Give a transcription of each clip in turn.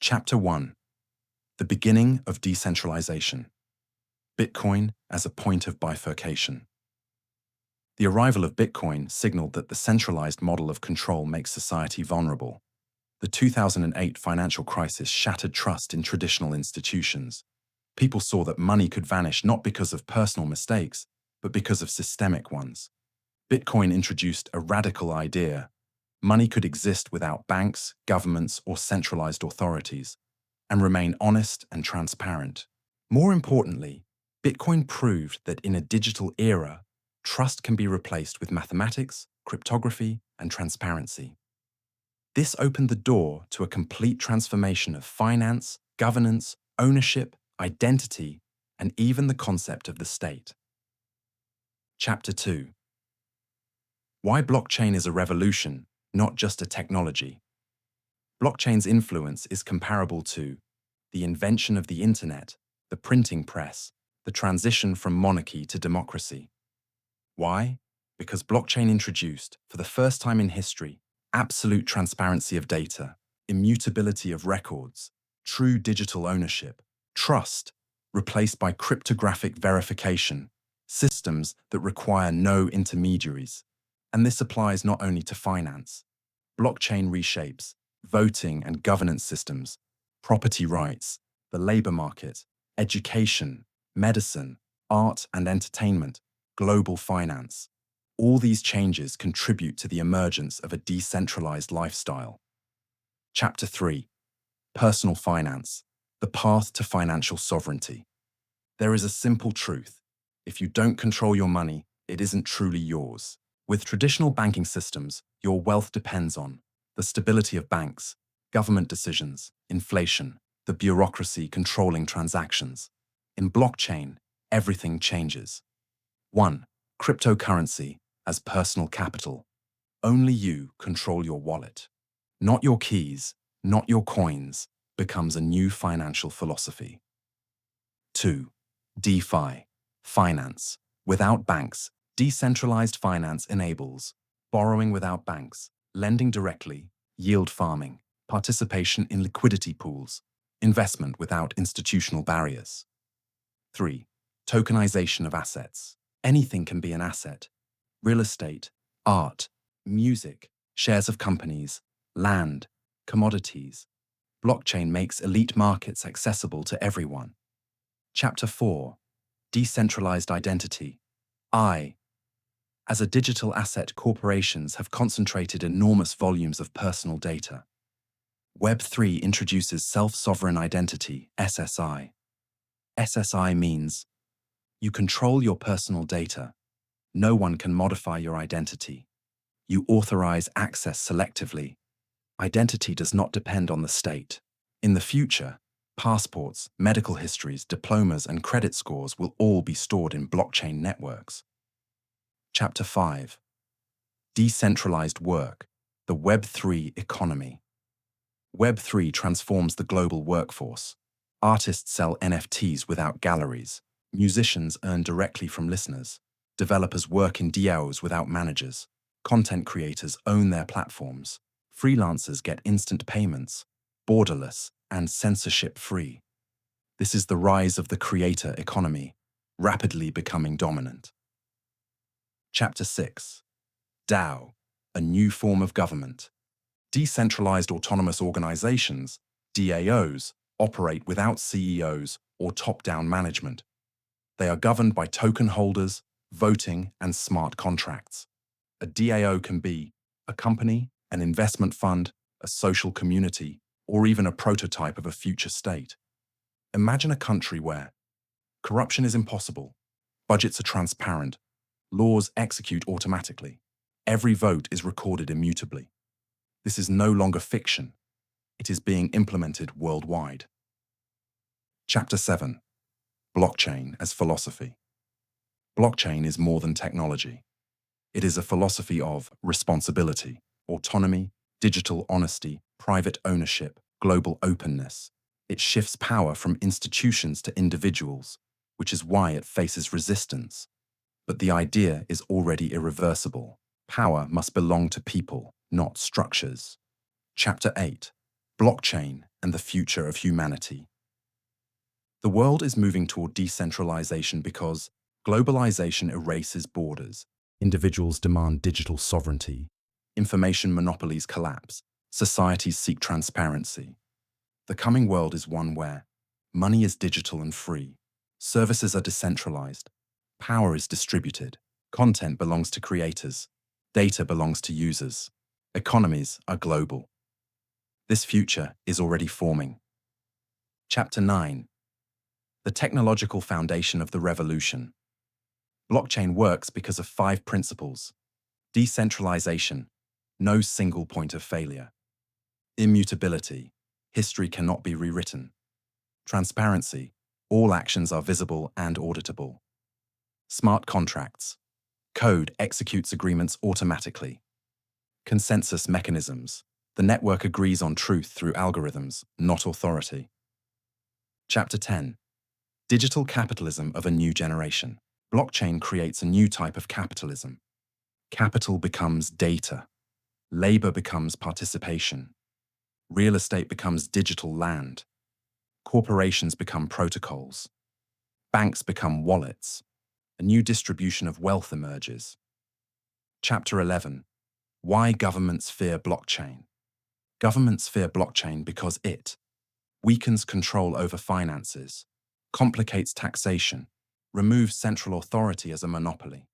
Chapter 1: The Beginning of Decentralization. Bitcoin as a Point of Bifurcation. The arrival of Bitcoin signaled that the centralized model of control makes society vulnerable. The 2008 financial crisis shattered trust in traditional institutions. People saw that money could vanish not because of personal mistakes, but because of systemic ones. Bitcoin introduced a radical idea. Money could exist without banks, governments, or centralized authorities, and remain honest and transparent. More importantly, Bitcoin proved that in a digital era, trust can be replaced with mathematics, cryptography, and transparency. This opened the door to a complete transformation of finance, governance, ownership, identity, and even the concept of the state. Chapter 2: Why blockchain is a revolution, not just a technology. Blockchain's influence is comparable to the invention of the internet, the printing press, the transition from monarchy to democracy. Why? Because blockchain introduced, for the first time in history, absolute transparency of data, immutability of records, true digital ownership, trust, replaced by cryptographic verification, systems that require no intermediaries. And this applies not only to finance. Blockchain reshapes voting and governance systems, property rights, the labor market, education, medicine, art and entertainment, global finance. All these changes contribute to the emergence of a decentralized lifestyle. Chapter 3: Personal Finance, the Path to Financial Sovereignty. There is a simple truth. If you don't control your money, it isn't truly yours. With traditional banking systems, your wealth depends on the stability of banks, government decisions, inflation, the bureaucracy controlling transactions. In blockchain, everything changes. 1. Cryptocurrency as personal capital. Only you control your wallet. Not your keys, not your coins, becomes a new financial philosophy. 2. DeFi, finance. Without banks, decentralized finance enables borrowing without banks, lending directly, yield farming, participation in liquidity pools, investment without institutional barriers. 3. Tokenization of assets. Anything can be an asset. Real estate, art, music, shares of companies, land, commodities. Blockchain makes elite markets accessible to everyone. Chapter 4: Decentralized Identity. As a digital asset, corporations have concentrated enormous volumes of personal data. Web3 introduces self-sovereign identity, SSI. SSI means you control your personal data. No one can modify your identity. You authorize access selectively. Identity does not depend on the state. In the future, passports, medical histories, diplomas, and credit scores will all be stored in blockchain networks. Chapter 5: Decentralized Work, the Web3 Economy. Web3 transforms the global workforce. Artists sell NFTs without galleries. Musicians earn directly from listeners. Developers work in DAOs without managers. Content creators own their platforms. Freelancers get instant payments, borderless and censorship-free. This is the rise of the creator economy, rapidly becoming dominant. Chapter 6: DAO, a new form of government. Decentralized autonomous organizations, DAOs, operate without CEOs or top-down management. They are governed by token holders, voting, and smart contracts. A DAO can be a company, an investment fund, a social community, or even a prototype of a future state. Imagine a country where corruption is impossible, budgets are transparent, laws execute automatically, every vote is recorded immutably. This is no longer fiction. It is being implemented worldwide. Chapter 7: Blockchain as Philosophy. Blockchain is more than technology. It is a philosophy of responsibility, autonomy, digital honesty, private ownership, global openness. It shifts power from institutions to individuals, which is why it faces resistance. But the idea is already irreversible. Power must belong to people, not structures. Chapter 8: Blockchain and the future of humanity. The world is moving toward decentralization because globalization erases borders. Individuals demand digital sovereignty. Information monopolies collapse. Societies seek transparency. The coming world is one where money is digital and free. Services are decentralized. Power is distributed. Content belongs to creators. Data belongs to users. Economies are global. This future is already forming. Chapter 9. The technological foundation of the revolution. Blockchain works because of 5 principles. Decentralization, no single point of failure. Immutability, history cannot be rewritten. Transparency, all actions are visible and auditable. Smart contracts, code executes agreements automatically. Consensus mechanisms, the network agrees on truth through algorithms, not authority. Chapter 10. Digital capitalism of a new generation. Blockchain creates a new type of capitalism. Capital becomes data. Labor becomes participation. Real estate becomes digital land. Corporations become protocols. Banks become wallets. A new distribution of wealth emerges. Chapter 11. Why governments fear blockchain. Governments fear blockchain because it weakens control over finances, complicates taxation, removes central authority as a monopoly,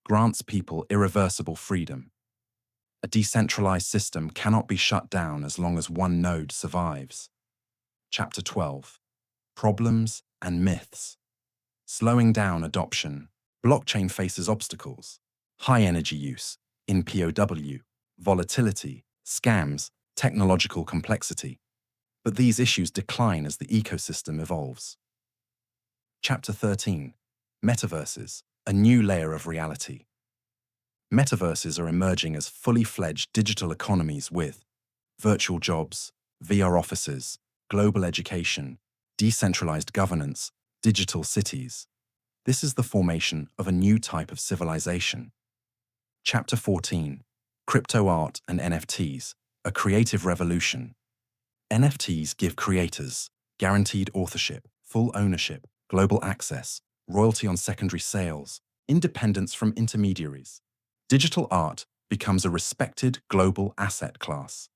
grants people irreversible freedom. A decentralized system cannot be shut down as long as one node survives. Chapter 12. Problems and myths. Slowing down adoption. Blockchain faces obstacles. High energy use, in POW, volatility, scams, technological complexity. But these issues decline as the ecosystem evolves. Chapter 13. Metaverses, a new layer of reality. Metaverses are emerging as fully fledged digital economies with virtual jobs, VR offices, global education, decentralized governance, digital cities. This is the formation of a new type of civilization. Chapter 14. Crypto art and NFTs, a creative revolution. NFTs give creators guaranteed authorship, full ownership, global access, royalty on secondary sales, independence from intermediaries. Digital art becomes a respected global asset class.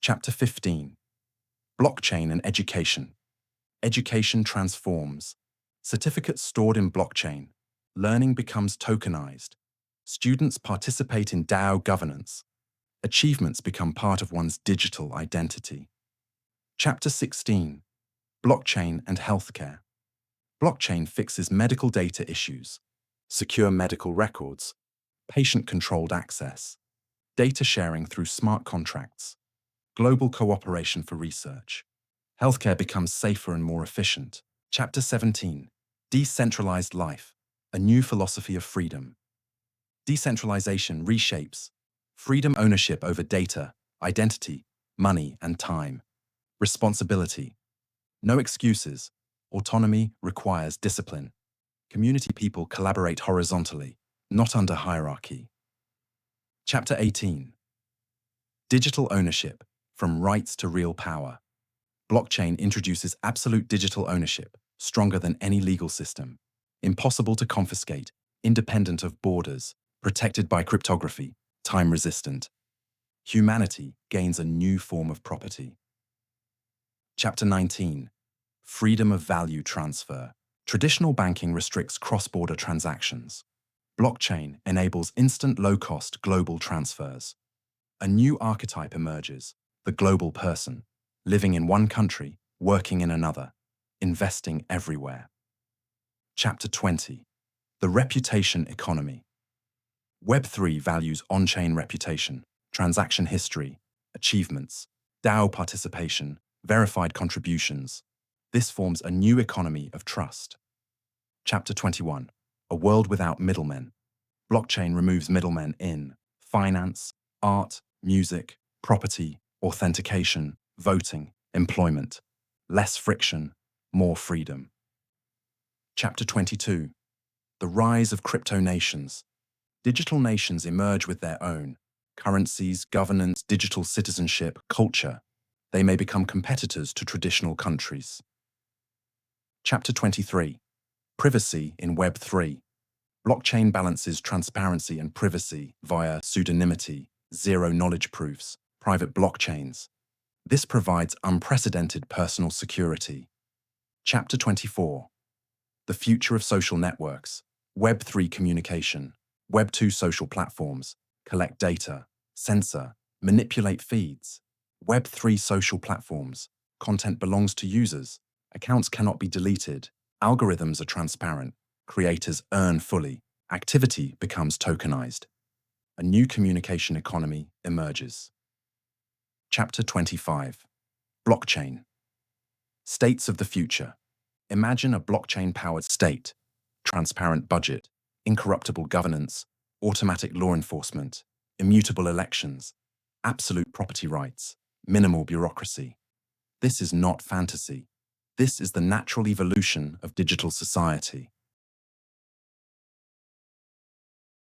Chapter 15. Blockchain and education. Education transforms. Certificates stored in blockchain. Learning becomes tokenized. Students participate in DAO governance. Achievements become part of one's digital identity. Chapter 16. Blockchain and healthcare. Blockchain fixes medical data issues, secure medical records, patient-controlled access, data sharing through smart contracts, global cooperation for research. Healthcare becomes safer and more efficient. Chapter 17. Decentralized life, a new philosophy of freedom. Decentralization reshapes freedom, ownership over data, identity, money, and time. Responsibility. No excuses. Autonomy requires discipline. Community people collaborate horizontally, not under hierarchy. Chapter 18. Digital ownership, from rights to real power. Blockchain introduces absolute digital ownership, stronger than any legal system. Impossible to confiscate, independent of borders, protected by cryptography, time-resistant. Humanity gains a new form of property. Chapter 19. Freedom of value transfer. Traditional banking restricts cross-border transactions. Blockchain enables instant low-cost global transfers. A new archetype emerges, the global person, living in one country, working in another, investing everywhere. Chapter 20. The reputation economy. Web3 values on-chain reputation, transaction history, achievements, DAO participation, verified contributions. This forms a new economy of trust. Chapter 21. A world without middlemen. Blockchain removes middlemen in finance, art, music, property, authentication, voting, employment. Less friction, more freedom. Chapter 22. The rise of crypto nations. Digital nations emerge with their own currencies, governance, digital citizenship, culture. They may become competitors to traditional countries. Chapter 23. Privacy in Web3. Blockchain balances transparency and privacy via pseudonymity, zero-knowledge proofs, private blockchains. This provides unprecedented personal security. Chapter 24. The future of social networks. Web3 communication. Web2 social platforms collect data, censor, manipulate feeds. Web3 social platforms. Content belongs to users. Accounts cannot be deleted. Algorithms are transparent. Creators earn fully. Activity becomes tokenized. A new communication economy emerges. Chapter 25. Blockchain. States of the future. Imagine a blockchain-powered state. Transparent budget, incorruptible governance, automatic law enforcement, immutable elections, absolute property rights, minimal bureaucracy. This is not fantasy. This is the natural evolution of digital society.